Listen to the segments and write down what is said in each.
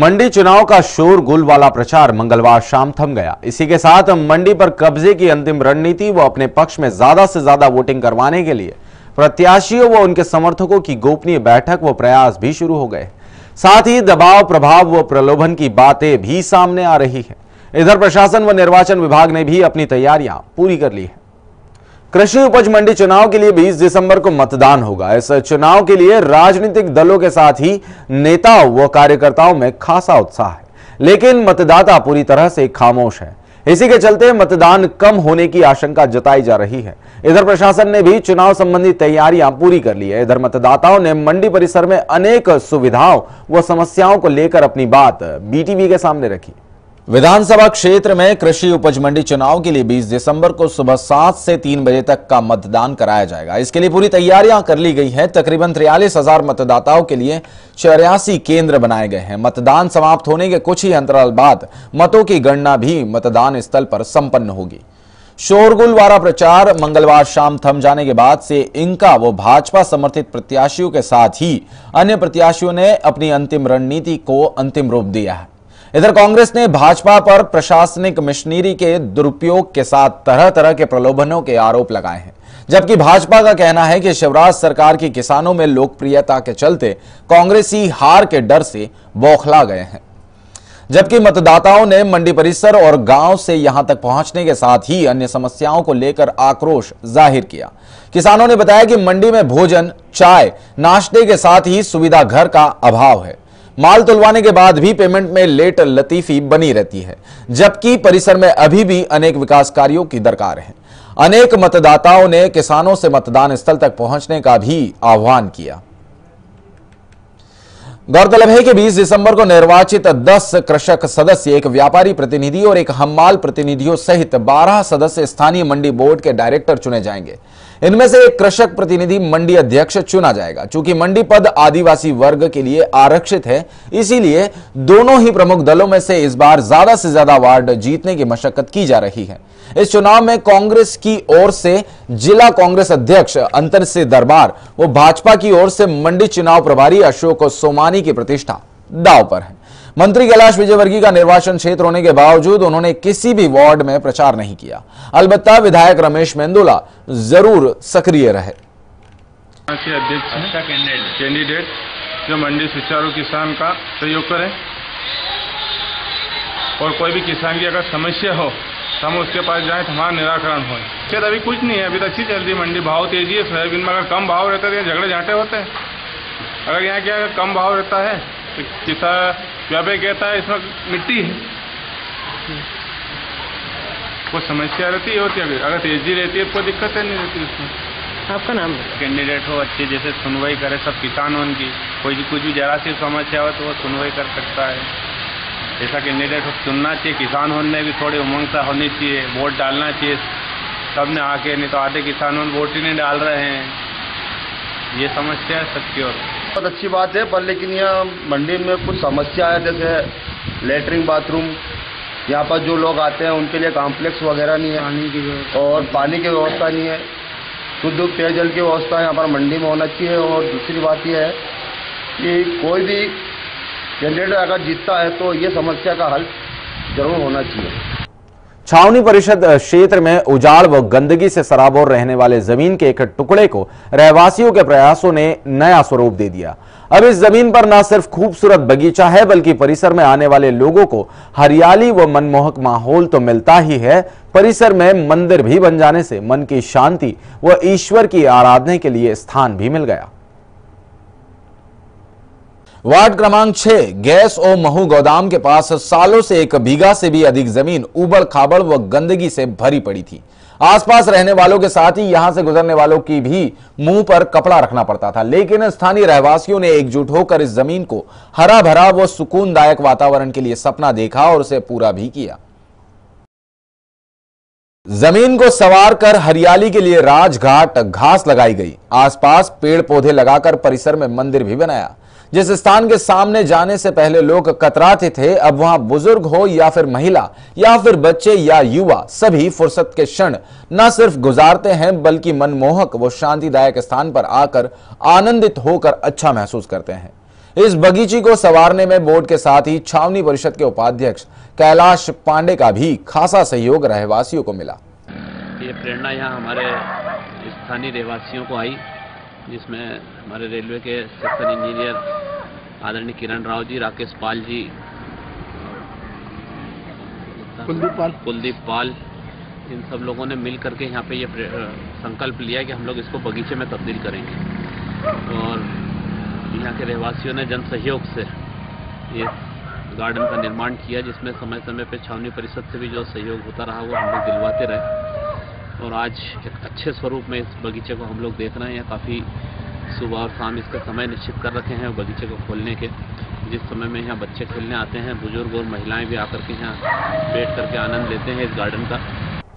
मंडी चुनाव का शोरगुल वाला प्रचार मंगलवार शाम थम गया। इसी के साथ मंडी पर कब्जे की अंतिम रणनीति व अपने पक्ष में ज्यादा से ज्यादा वोटिंग करवाने के लिए प्रत्याशियों व उनके समर्थकों की गोपनीय बैठक व प्रयास भी शुरू हो गए। साथ ही दबाव, प्रभाव व प्रलोभन की बातें भी सामने आ रही है। इधर प्रशासन व निर्वाचन विभाग ने भी अपनी तैयारियां पूरी कर ली है। कृषि उपज मंडी चुनाव के लिए 20 दिसंबर को मतदान होगा। इस चुनाव के लिए राजनीतिक दलों के साथ ही नेताओं व कार्यकर्ताओं में खासा उत्साह है, लेकिन मतदाता पूरी तरह से खामोश है। इसी के चलते मतदान कम होने की आशंका जताई जा रही है। इधर प्रशासन ने भी चुनाव संबंधी तैयारियां पूरी कर ली है। इधर मतदाताओं ने मंडी परिसर में अनेक सुविधाओं व समस्याओं को लेकर अपनी बात बीटीवी के सामने रखी। विधानसभा क्षेत्र में कृषि उपज मंडी चुनाव के लिए 20 दिसंबर को सुबह 7 से 3 बजे तक का मतदान कराया जाएगा। इसके लिए पूरी तैयारियां कर ली गई हैं। तकरीबन 43,000 मतदाताओं के लिए 84 केंद्र बनाए गए हैं। मतदान समाप्त होने के कुछ ही अंतराल बाद मतों की गणना भी मतदान स्थल पर संपन्न होगी। शोरगुल वाला प्रचार मंगलवार शाम थम जाने के बाद से इनका व भाजपा समर्थित प्रत्याशियों के साथ ही अन्य प्रत्याशियों ने अपनी अंतिम रणनीति को अंतिम रूप दिया है। इधर कांग्रेस ने भाजपा पर प्रशासनिक मशीनरी के दुरुपयोग के साथ तरह तरह के प्रलोभनों के आरोप लगाए हैं, जबकि भाजपा का कहना है कि शिवराज सरकार की किसानों में लोकप्रियता के चलते कांग्रेसी हार के डर से बौखला गए हैं। जबकि मतदाताओं ने मंडी परिसर और गांव से यहां तक पहुंचने के साथ ही अन्य समस्याओं को लेकर आक्रोश जाहिर किया। किसानों ने बताया कि मंडी में भोजन, चाय, नाश्ते के साथ ही सुविधा घर का अभाव है। माल तुलवाने के बाद भी पेमेंट में लेट लतीफी बनी रहती है, जबकि परिसर में अभी भी अनेक विकास कार्यों की दरकार है। अनेक मतदाताओं ने किसानों से मतदान स्थल तक पहुंचने का भी आह्वान किया। गौरतलब है कि 20 दिसंबर को निर्वाचित 10 कृषक सदस्य, एक व्यापारी प्रतिनिधि और एक हम्माल प्रतिनिधियों सहित 12 सदस्य स्थानीय मंडी बोर्ड के डायरेक्टर चुने जाएंगे। इनमें से एक कृषक प्रतिनिधि मंडी अध्यक्ष चुना जाएगा। चूंकि मंडी पद आदिवासी वर्ग के लिए आरक्षित है, इसीलिए दोनों ही प्रमुख दलों में से इस बार ज्यादा से ज्यादा वार्ड जीतने की मशक्कत की जा रही है। इस चुनाव में कांग्रेस की ओर से जिला कांग्रेस अध्यक्ष अंतर सिंह दरबार व भाजपा की ओर से मंडी चुनाव प्रभारी अशोक सोमानी की प्रतिष्ठा दांव पर है। मंत्री कैलाश विजयवर्गीय का निर्वाचन क्षेत्र होने के बावजूद उन्होंने किसी भी वार्ड में प्रचार नहीं किया। अलबत्ता विधायक रमेश मेंदोला जरूर सक्रिय रहे। अध्यक्ष कैंडिडेट जो मंडी सुचारू किसान का सहयोग करे और कोई भी किसान की अगर समस्या हो तो हम उसके पास जाएं तो हमारा निराकरण हो। शायद अभी कुछ नहीं है, अभी तो अच्छी चल रही मंडी। भाव तेजी है। सोयाबीन में अगर कम भाव रहता है तो यहाँ झगड़े झांटे होते हैं। अगर यहाँ क्या कम भाव रहता है तो किसान व्यापारी कहता है इसमें मिट्टी है, कोई समस्या रहती है। अगर तेजी रहती है तो कोई दिक्कत नहीं रहती उसमें। आपका नाम? कैंडिडेट हो अच्छी, जैसे सुनवाई करे सब किसानों की, कोई कुछ भी जरा सी समस्या हो तो वो सुनवाई कर सकता है। ऐसा कैंडिडेट चुनना चाहिए। किसान होने भी थोड़ी उमंगता होनी चाहिए, वोट डालना चाहिए सब ने आके, नहीं तो आधे किसानों वोट ही नहीं डाल रहे हैं। ये समस्या है सबकी ओर। बहुत अच्छी बात है, पर लेकिन यहाँ मंडी में कुछ समस्या है, जैसे लेटरिन बाथरूम, यहाँ पर जो लोग आते हैं उनके लिए कॉम्प्लेक्स वगैरह नहीं है और पानी की व्यवस्था नहीं है। शुद्ध पेयजल की व्यवस्था यहाँ पर मंडी में होना चाहिए। और दूसरी बात यह है कि कोई भी कैंडिडेट अगर जीतता है तो ये समस्या का हल जरूर होना चाहिए। छावनी परिषद क्षेत्र में उजाड़ व गंदगी से सराबोर रहने वाले जमीन के एक टुकड़े को रहवासियों के प्रयासों ने नया स्वरूप दे दिया। अब इस जमीन पर न सिर्फ खूबसूरत बगीचा है, बल्कि परिसर में आने वाले लोगों को हरियाली व मनमोहक माहौल तो मिलता ही है, परिसर में मंदिर भी बन जाने से मन की शांति व ईश्वर की आराधना के लिए स्थान भी मिल गया। वार्ड क्रमांक 6 गैस और महू गोदाम के पास सालों से 1 बीघा से भी अधिक जमीन उबड़ खाबड़ व गंदगी से भरी पड़ी थी। आसपास रहने वालों के साथ ही यहां से गुजरने वालों की भी मुंह पर कपड़ा रखना पड़ता था, लेकिन स्थानीय रहवासियों ने एकजुट होकर इस जमीन को हरा भरा व सुकूनदायक वातावरण के लिए सपना देखा और उसे पूरा भी किया। जमीन को संवार कर हरियाली के लिए राजघाट घास लगाई गई। आसपास पेड़ पौधे लगाकर परिसर में मंदिर भी बनाया। जिस स्थान के सामने जाने से पहले लोग कतराते थे, अब वहां बुजुर्ग हो या फिर महिला या फिर बच्चे या युवा, सभी फुर्सत के क्षण न सिर्फ गुजारते हैं बल्कि मनमोहक व शांतिदायक स्थान पर आकर आनंदित होकर अच्छा महसूस करते हैं। इस बगीचे को संवारने में बोर्ड के साथ ही छावनी परिषद के उपाध्यक्ष कैलाश पांडे का भी खासा सहयोग रहवासियों को मिला। ये प्रेरणा यहाँ हमारे स्थानीय रहवासियों को आई, जिसमें हमारे रेलवे के सेक्शन इंजीनियर आदरणीय किरण राव जी, राकेश पाल जी, कुलदीप पाल, इन सब लोगों ने मिल करके यहाँ पे ये संकल्प लिया कि हम लोग इसको बगीचे में तब्दील करेंगे। और यहाँ के रहवासियों ने जन सहयोग से ये गार्डन का निर्माण किया, जिसमें समय समय पे छावनी परिषद से भी जो सहयोग होता रहा वो हम लोग दिलवाते रहे। और आज एक अच्छे स्वरूप में इस बगीचे को हम लोग देख रहे हैं। यहाँ काफ़ी सुबह और शाम इसका समय निश्चित कर रखे हैं बगीचे को खोलने के, जिस समय में यहाँ बच्चे खेलने आते हैं, बुजुर्ग और महिलाएं भी आकर के यहाँ बैठ करके आनंद लेते हैं इस गार्डन का।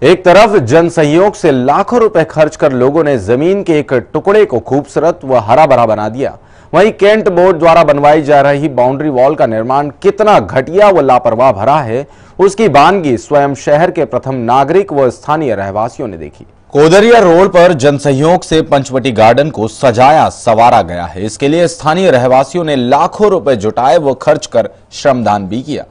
एक तरफ जन सहयोग से लाखों रुपए खर्च कर लोगों ने जमीन के एक टुकड़े को खूबसूरत व हरा भरा बना दिया, वहीं कैंट बोर्ड द्वारा बनवाई जा रही बाउंड्री वॉल का निर्माण कितना घटिया व लापरवाह भरा है, उसकी बानगी स्वयं शहर के प्रथम नागरिक व स्थानीय रहवासियों ने देखी। कोदरिया रोड पर जन सहयोग से पंचवटी गार्डन को सजाया संवारा गया है। इसके लिए स्थानीय रहवासियों ने लाखों रुपए जुटाए व खर्च कर श्रमदान भी किया,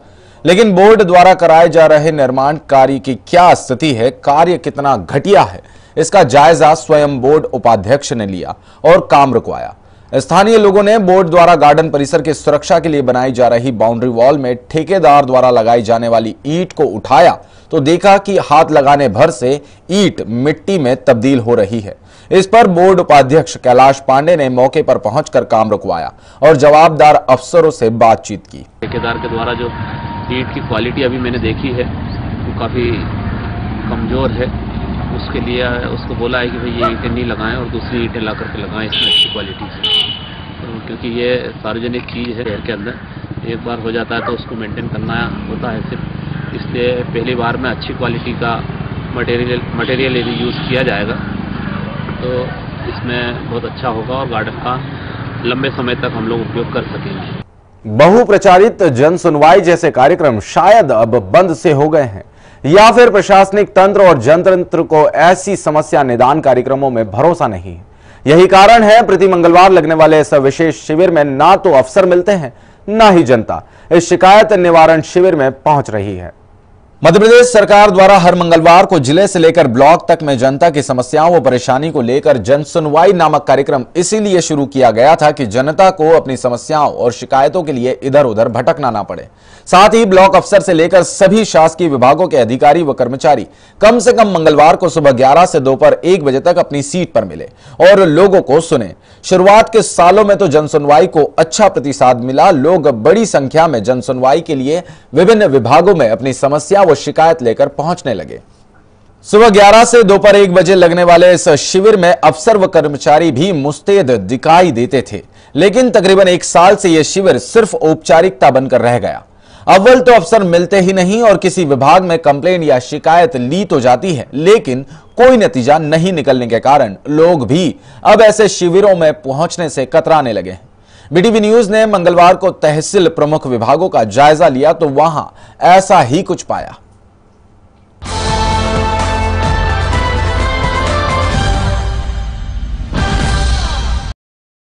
लेकिन बोर्ड द्वारा कराए जा रहे निर्माण कार्य की क्या स्थिति है, कार्य कितना घटिया है, इसका जायजा स्वयं बोर्ड उपाध्यक्ष ने लिया और काम रुकवाया। स्थानीय लोगों ने बोर्ड द्वारा गार्डन परिसर की सुरक्षा के लिए बनाई जा रही बाउंड्री वॉल में ठेकेदार द्वारा लगाई जाने वाली ईंट को उठाया तो देखा कि हाथ लगाने भर से ईंट मिट्टी में तब्दील हो रही है। इस पर बोर्ड उपाध्यक्ष कैलाश पांडे ने मौके पर पहुंचकर काम रुकवाया और जवाबदार अफसरों से बातचीत की। ठेकेदार के द्वारा जो ईंट की क्वालिटी अभी मैंने देखी है वो काफ़ी कमज़ोर है। उसके लिए उसको बोला है कि भाई ये ईंटें नहीं लगाएं और दूसरी ईंटें ला करके लगाएं इसमें अच्छी क्वालिटी से, तो क्योंकि ये सार्वजनिक चीज़ है शहर के अंदर, एक बार हो जाता है तो उसको मेंटेन करना होता है सिर्फ, इसलिए पहली बार में अच्छी क्वालिटी का मटेरियल यदि यूज़ किया जाएगा तो इसमें बहुत अच्छा होगा और गार्डन का लंबे समय तक हम लोग उपयोग कर सकेंगे। बहुप्रचारित जन सुनवाई जैसे कार्यक्रम शायद अब बंद से हो गए हैं, या फिर प्रशासनिक तंत्र और जनतंत्र को ऐसी समस्या निदान कार्यक्रमों में भरोसा नहीं है। यही कारण है प्रति मंगलवार लगने वाले इस विशेष शिविर में ना तो अफसर मिलते हैं, ना ही जनता इस शिकायत निवारण शिविर में पहुंच रही है। मध्य प्रदेश सरकार द्वारा हर मंगलवार को जिले से लेकर ब्लॉक तक में जनता की समस्याओं व परेशानी को लेकर जन सुनवाई नामक कार्यक्रम इसीलिए शुरू किया गया था कि जनता को अपनी समस्याओं और शिकायतों के लिए इधर उधर भटकना ना पड़े। साथ ही ब्लॉक अफसर से लेकर सभी शासकीय विभागों के अधिकारी व कर्मचारी कम से कम मंगलवार को सुबह 11 से दोपहर 1 बजे तक अपनी सीट पर मिले और लोगों को सुने। शुरुआत के सालों में तो जन सुनवाई को अच्छा प्रतिसाद मिला। लोग बड़ी संख्या में जन सुनवाई के लिए विभिन्न विभागों में अपनी समस्या व शिकायत लेकर पहुंचने लगे। सुबह 11 से दोपहर 1 बजे लगने वाले इस शिविर में अफसर व कर्मचारी भी मुस्तैद दिखाई देते थे, लेकिन तकरीबन 1 साल से यह शिविर सिर्फ औपचारिकता बनकर रह गया। अव्वल तो अफसर मिलते ही नहीं और किसी विभाग में कंप्लेंट या शिकायत ली तो जाती है, लेकिन कोई नतीजा नहीं निकलने के कारण लोग भी अब ऐसे शिविरों में पहुंचने से कतराने लगे हैं। बीटीवी न्यूज ने मंगलवार को तहसील प्रमुख विभागों का जायजा लिया तो वहां ऐसा ही कुछ पाया।